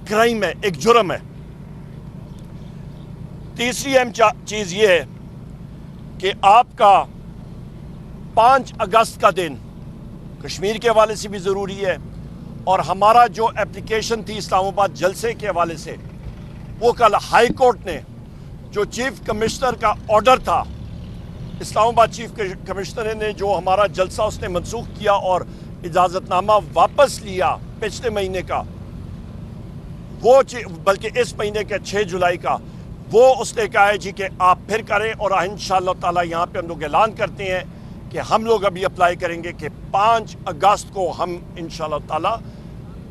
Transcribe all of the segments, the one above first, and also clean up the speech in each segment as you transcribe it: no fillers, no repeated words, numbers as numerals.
Crime ہے, ایک جرم ہے. تیسری اہم چیز یہ ہے کہ آپ کا 5 اگست کا دن کشمیر کے حوالے سے بھی ضروری ہے, اور ہمارا جو اپلیکیشن تھی اسلام آباد جلسے کے حوالے سے, وہ کل ہائی کورٹ نے جو چیف کمشنر کا آرڈر تھا, اسلام آباد چیف کمشنر نے جو ہمارا جلسہ اس نے منسوخ کیا اور اجازت نامہ واپس لیا پچھلے مہینے کا, وہ بلکہ اس مہینے کے 6 جولائی کا, وہ اس نے کہا ہے جی کہ آپ پھر کریں, اور انشاءاللہ تعالی یہاں پہ ہم لوگ اعلان کرتے ہیں کہ ہم لوگ ابھی اپلائی کریں گے کہ 5 اگست کو ہم انشاءاللہ تعالی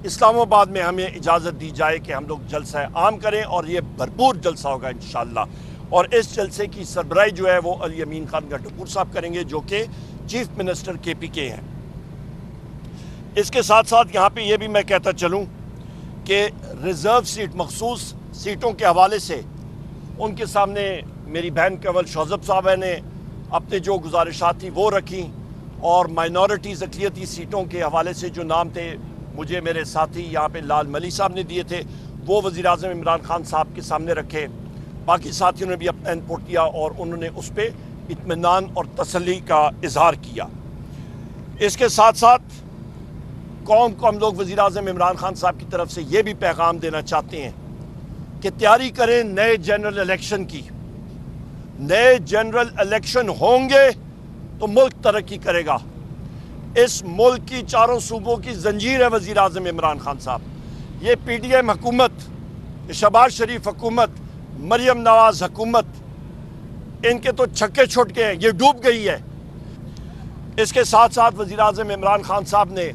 اسلام آباد میں ہمیں اجازت دی جائے کہ ہم لوگ جلسہ عام کریں, اور یہ بھرپور جلسہ ہوگا انشاءاللہ. اور اس جلسے کی سربراہی جو ہے وہ علی امین خان گڈھپور صاحب کریں گے, جو کہ چیف منسٹر KPK ہیں. اس کے ساتھ ساتھ یہاں پہ یہ بھی میں کہتا چلوں کہ ریزرو سیٹ, مخصوص سیٹوں کے حوالے سے ان کے سامنے میری بہن کنول شوذب صاحبہ نے اپنے جو گزارشات تھی وہ رکھیں, اور مائنورٹیز اقلیتی سیٹوں کے حوالے سے جو نام تھے مجھے میرے ساتھی یہاں پہ لال ملی صاحب نے دیے تھے, وہ وزیر اعظم عمران خان صاحب کے سامنے رکھے. باقی ساتھیوں نے بھی اپنا انپوٹ دیا اور انہوں نے اس پہ اطمینان اور تسلی کا اظہار کیا. اس کے ساتھ ساتھ قوم کو ہم لوگ وزیر اعظم عمران خان صاحب کی طرف سے یہ بھی پیغام دینا چاہتے ہیں کہ تیاری کریں نئے جنرل الیکشن کی. نئے جنرل الیکشن ہوں گے تو ملک ترقی کرے گا. اس ملک کی 4 صوبوں کی زنجیر ہے وزیر اعظم عمران خان صاحب. یہ PDM حکومت, شہباز شریف حکومت, مریم نواز حکومت, ان کے تو چھکے چھوٹ گئے ہیں, یہ ڈوب گئی ہے. اس کے ساتھ ساتھ وزیر اعظم عمران خان صاحب نے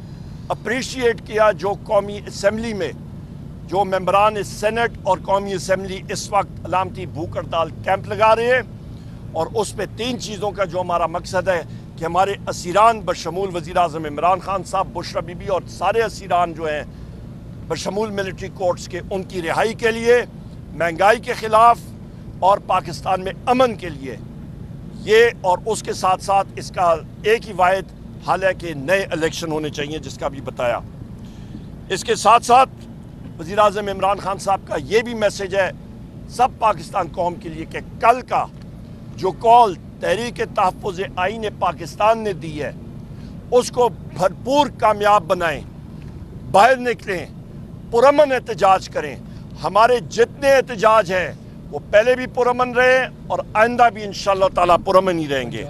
اپریشیٹ کیا جو قومی اسمبلی میں جو ممبران سینٹ اور قومی اسمبلی اس وقت علامتی بھوک ہڑتال کیمپ لگا رہے ہیں, اور اس پہ 3 چیزوں کا جو ہمارا مقصد ہے کہ ہمارے اسیران بشمول وزیر اعظم عمران خان صاحب, بشرا بی بی اور سارے اسیران جو ہیں بشمول ملٹری کورٹس کے, ان کی رہائی کے لیے, مہنگائی کے خلاف اور پاکستان میں امن کے لیے یہ, اور اس کے ساتھ ساتھ اس کا ایک ہی واحد حال ہے کہ نئے الیکشن ہونے چاہیے جس کا بھی بتایا. اس کے ساتھ ساتھ وزیر اعظم عمران خان صاحب کا یہ بھی میسج ہے سب پاکستان قوم کے لیے کہ کل کا جو کال تحریک تحفظ آئین پاکستان نے دی ہے اس کو بھرپور کامیاب بنائیں, باہر نکلیں, پرامن احتجاج کریں. ہمارے جتنے احتجاج ہیں وہ پہلے بھی پرامن رہے اور آئندہ بھی انشاءاللہ تعالیٰ پرامن ہی رہیں گے.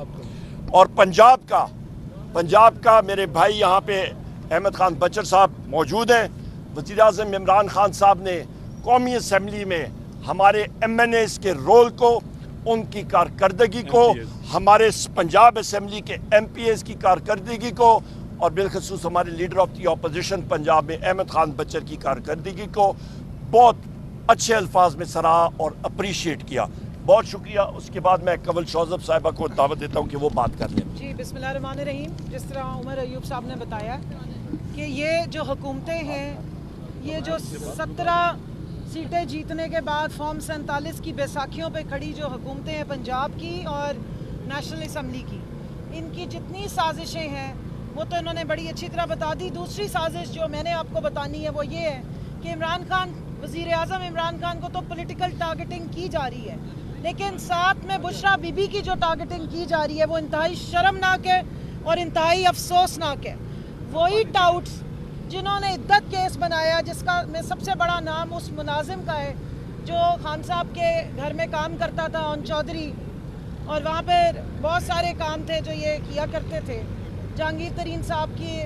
اور پنجاب کا میرے بھائی یہاں پہ احمد خان بچر صاحب موجود ہیں. وزیر اعظم عمران خان صاحب نے قومی اسمبلی میں ہمارے MNAs کے رول کو, ان کی کارکردگی کو, ہمارے پنجاب اسمبلی کے MPAs کی کارکردگی کو, اور بالخصوص ہمارے leader of the opposition Punjab میں احمد خان بچر کی کارکردگی کو بہت اچھے الفاظ میں سراہا اور اپریشیٹ کیا. بہت شکریہ. اس کے بعد میں کنول شوذب صاحبہ کو دعوت دیتا ہوں کہ وہ بات کر لیں. جی بسم اللہ الرحمن الرحیم. جس طرح عمر ایوب صاحب نے بتایا کہ یہ جو حکومتیں ہیں, یہ جو 17 سیٹیں جیتنے کے بعد فارم 47 کی بیساکھیوں پہ کھڑی جو حکومتیں ہیں پنجاب کی اور نیشنل اسمبلی کی, ان کی جتنی سازشیں ہیں وہ تو انہوں نے بڑی اچھی طرح بتا دی. دوسری سازش جو میں نے آپ کو بتانی ہے وہ یہ ہے کہ عمران خان, وزیر اعظم عمران خان کو تو پولیٹیکل ٹارگیٹنگ کی جا رہی ہے, لیکن ساتھ میں بشرا بی بی کی جو ٹارگیٹنگ کی جا رہی ہے وہ انتہائی شرمناک ہے اور انتہائی افسوسناک ہے. وہی ٹاؤٹس جنہوں نے عدت کیس بنایا, جس کا میں سب سے بڑا نام اس ملازم کا ہے جو خان صاحب کے گھر میں کام کرتا تھا, اون چودھری, اور وہاں پہ بہت سارے کام تھے جو یہ کیا کرتے تھے. جہانگیر ترین صاحب کی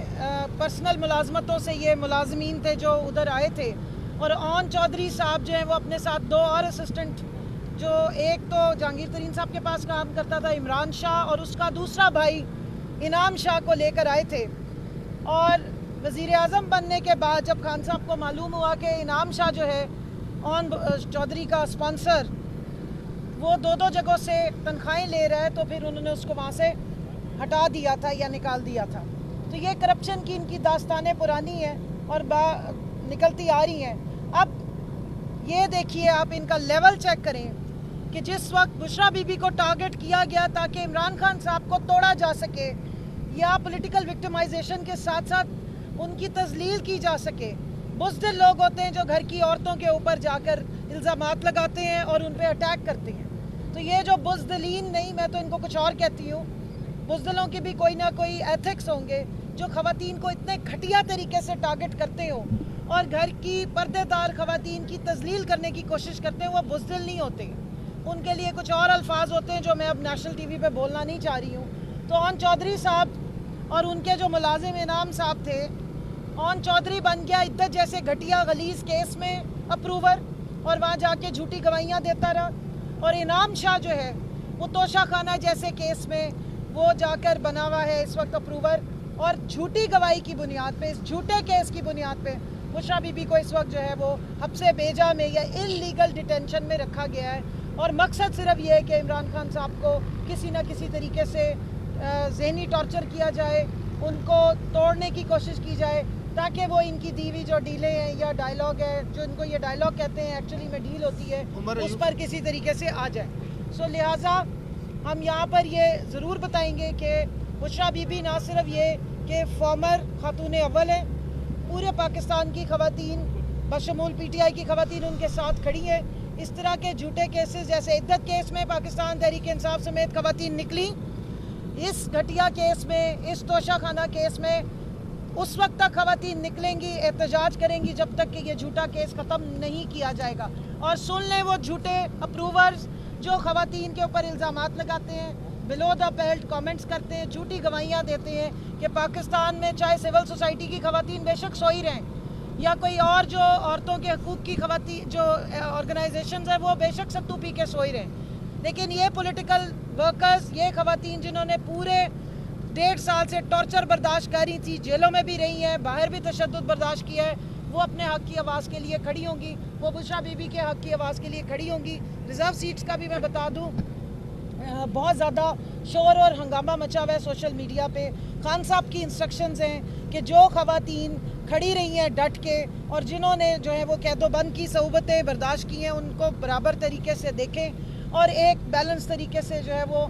پرسنل ملازمتوں سے یہ ملازمین تھے جو ادھر آئے تھے, اور اون چودھری صاحب جو ہیں وہ اپنے ساتھ 2 اور اسسٹنٹ, جو ایک تو جہانگیر ترین صاحب کے پاس کام کرتا تھا عمران شاہ, اور اس کا دوسرا بھائی انعام شاہ کو لے کر آئے تھے. اور وزیر اعظم بننے کے بعد جب خان صاحب کو معلوم ہوا کہ انعام شاہ جو ہے اون چودھری کا اسپانسر, وہ 2 جگہوں سے تنخواہیں لے رہا ہے, تو پھر انہوں نے اس کو وہاں سے ہٹا دیا تھا یا نکال دیا تھا. تو یہ کرپشن کی ان کی داستانیں پرانی ہیں اور نکلتی آ رہی ہیں. اب یہ دیکھیے, آپ ان کا لیول چیک کریں کہ جس وقت بشرا بی بی کو ٹارگٹ کیا گیا تاکہ عمران خان صاحب کو توڑا جا سکے یا پولیٹیکل وکٹمائزیشن کے ساتھ ساتھ ان کی تذلیل کی جا سکے, بزدل لوگ ہوتے ہیں جو گھر کی عورتوں کے اوپر جا کر الزامات لگاتے ہیں اور ان پہ اٹیک کرتے ہیں. تو یہ جو بزدلین نہیں، میں تو ان کو کچھ اور کہتی ہوں، بزدلوں کی بھی کوئی نہ کوئی ایتھکس ہوں گے جو خواتین کو اتنے گھٹیا طریقے سے ٹارگٹ کرتے ہوں اور گھر کی پردے دار خواتین کی تذلیل کرنے کی کوشش کرتے ہیں. وہ بزدل نہیں ہوتے، ان کے لیے کچھ اور الفاظ ہوتے ہیں جو میں اب نیشنل ٹی وی پہ بولنا نہیں چاہ رہی ہوں. تو اون چودھری صاحب اور ان کے جو ملازم انعام صاحب تھے، اون چودھری بن گیا عدت جیسے گھٹیا غلیظ کیس میں اپروور، اور وہاں جا کے جھوٹی گواہیاں دیتا رہا. اور انعام شاہ جو ہے وہ توشہ خانہ جیسے کیس میں وہ جا کر بنا ہوا ہے اس وقت اپروور، اور جھوٹی گواہی کی بنیاد پہ، اس جھوٹے کیس کی بنیاد پہ بشریٰ بی بی کو اس وقت جو ہے وہ حبس بیجا میں یا انلیگل ڈیٹینشن میں رکھا گیا ہے. اور مقصد صرف یہ ہے کہ عمران خان صاحب کو کسی نہ کسی طریقے سے ذہنی ٹارچر کیا جائے، ان کو توڑنے کی کوشش کی جائے تاکہ وہ ان کی دی ہوئی جو ڈیلیں ہیں یا ڈائلاگ ہے، جو ان کو یہ ڈائلاگ کہتے ہیں ایکچولی میں ڈیل ہوتی ہے، اس پر کسی طریقے سے آ جائے. سو لہٰذا ہم یہاں پر یہ ضرور بتائیں گے کہ بشریٰ بی بی نہ صرف یہ کہ فارمر خاتون اول ہیں، پورے پاکستان کی خواتین بشمول پی ٹی آئی کی خواتین ان کے ساتھ کھڑی ہیں. اس طرح کے جھوٹے کیسز جیسے عدت کیس میں پاکستان تحریک انصاف سمیت خواتین نکلی، اس گھٹیا کیس میں، اس توشہ خانہ کیس میں اس وقت تک خواتین نکلیں گی، احتجاج کریں گی جب تک کہ یہ جھوٹا کیس ختم نہیں کیا جائے گا. اور سن لیں وہ جھوٹے اپروورز جو خواتین کے اوپر الزامات لگاتے ہیں، بلو دا بیلٹ کامنٹس کرتے ہیں، جھوٹی گواہیاں دیتے ہیں کہ پاکستان میں چاہے سول سوسائٹی کی خواتین بے شک سوئی رہیں یا کوئی اور جو عورتوں کے حقوق کی خواتین جو آرگنائزیشنز ہیں وہ بے شک ستو پی کے سوئی رہیں، لیکن یہ پولیٹیکل ورکرز، یہ خواتین جنہوں نے پورے 1.5 سال سے ٹارچر برداشت کری تھی، جیلوں میں بھی رہی ہیں، باہر بھی تشدد برداشت کیا ہے، وہ اپنے حق کی آواز کے لیے کھڑی ہوں گی. وہ بشریٰ بی بی کے حق کی آواز کے لیے کھڑی ہوں گی. ریزرو سیٹس کا بھی میں بتا دوں، بہت زیادہ شور اور ہنگامہ مچا ہوا ہے سوشل میڈیا پہ. خان صاحب کی انسٹرکشنز ہیں کہ جو خواتین کھڑی رہی ہیں ڈٹ کے اور جنہوں نے جو ہے وہ قید و بند کی صعوبتیں برداشت کی ہیں ان کو برابر طریقے سے دیکھیں اور ایک بیلنس طریقے سے جو ہے وہ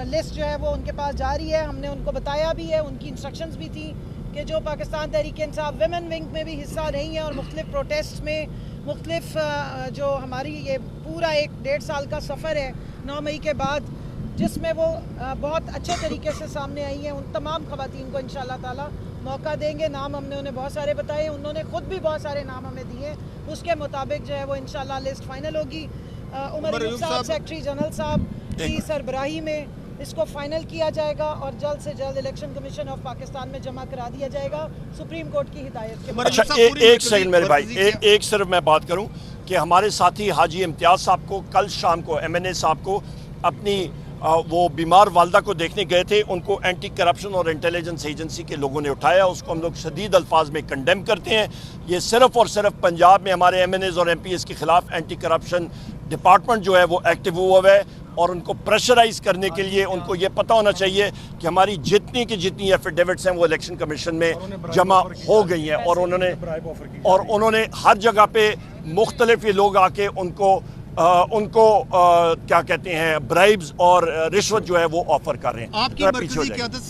لسٹ جو ہے وہ ان کے پاس جاری ہے. ہم نے ان کو بتایا بھی ہے، ان کی انسٹرکشنز بھی تھیں کہ جو پاکستان تحریک انصاف ویمن ونگ میں بھی حصہ رہی ہیں اور مختلف پروٹیسٹ میں، مختلف جو ہماری یہ پورا 1.5 سال کا سفر ہے 9 مئی کے بعد جس میں وہ بہت اچھے طریقے سے سامنے آئی ہیں، ان تمام خواتین کو انشاءاللہ تعالی موقع دیں گے. نام ہم نے انہیں بہت سارے بتائے، انہوں نے خود بھی بہت سارے نام ہمیں دیے، اس کے مطابق جو ہے وہ انشاءاللہ لسٹ فائنل ہوگی. عمر ایوب صاحب سیکرٹری جنرل صاحب کی سربراہی میں اس کو فائنل کیا جائے گا اور جلد سے جلد الیکشن کمیشن آف پاکستان میں جمع کرا دیا جائے گا سپریم کورٹ کی ہدایت کے بعد. اچھا ایک سیکنڈ میرے بھائی، ایک صرف میں بات کروں کہ ہمارے ساتھی حاجی امتیاز صاحب کو کل شام کو ایم این اے صاحب کو اپنی وہ بیمار والدہ کو دیکھنے گئے تھے، ان کو اینٹی کرپشن اور انٹیلیجنس ایجنسی کے لوگوں نے اٹھایا، اس کو ہم لوگ شدید الفاظ میں کنڈیم کرتے ہیں. یہ صرف اور صرف پنجاب میں ہمارے ایم این ایز اور ایم پی ایز کے خلاف اینٹی کرپشن ڈپارٹمنٹ جو ہے وہ ایکٹیو ہوا ہے اور ان کو پریشرائز کرنے کے لیے ان کو یہ پتہ ہونا چاہیے کہ ہماری جتنی کی جتنی ایفیڈیوٹس ہیں وہ الیکشن کمیشن میں جمع ہو گئی ہیں اور انہوں نے ہر جگہ پہ مختلف یہ لوگ آ کے ان کو کیا کہتے ہیں برائبز اور رشوت جو ہے وہ آفر کر رہے ہیں. آپ کی مرکزی قیادت